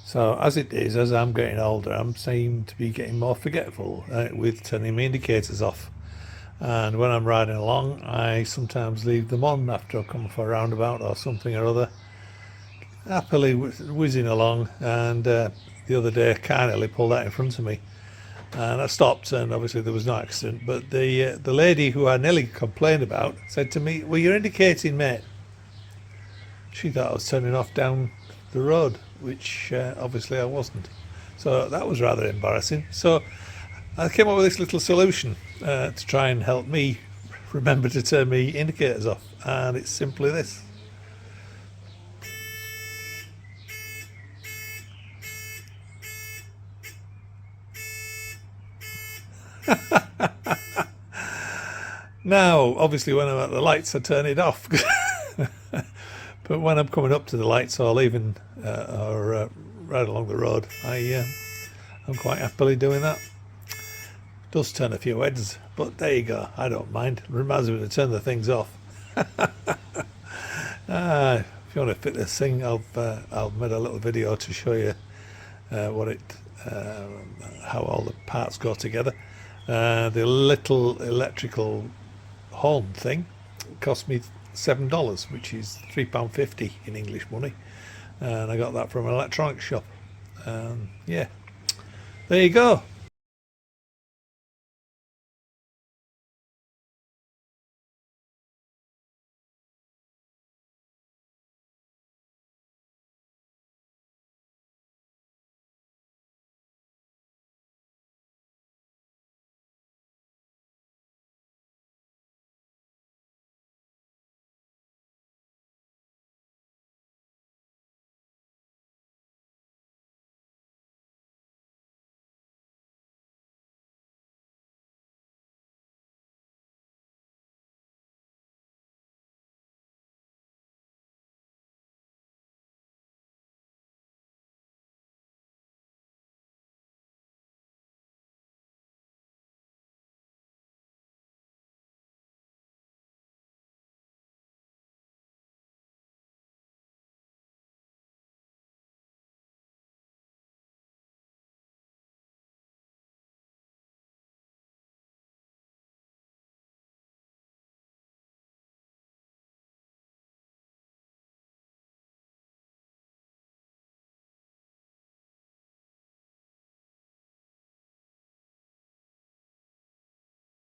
So as it is, as I'm getting older, I seem to be getting more forgetful with turning my indicators off. And when I'm riding along, I sometimes leave them on after I've come for a roundabout or something or other, happily whizzing along. And the other day, a car nearly pulled out in front of me, and I stopped, and obviously there was no accident. But the lady who I nearly complained about said to me, "Well, you're indicating, mate." She thought I was turning off down the road, which obviously I wasn't. So that was rather embarrassing. So I came up with this little solution to try and help me remember to turn my indicators off, and it's simply this. Now, obviously, when I'm at the lights, I turn it off. But when I'm coming up to the lights or leaving or right along the road, I'm quite happily doing that. It does turn a few heads, but there you go. I don't mind. It reminds me to turn the things off. If you want to fit this thing, I'll make a little video to show you what it, how all the parts go together. The little electrical horn thing cost me $7, which is £3.50 in English money, and I got that from an electronics shop. Yeah, there you go.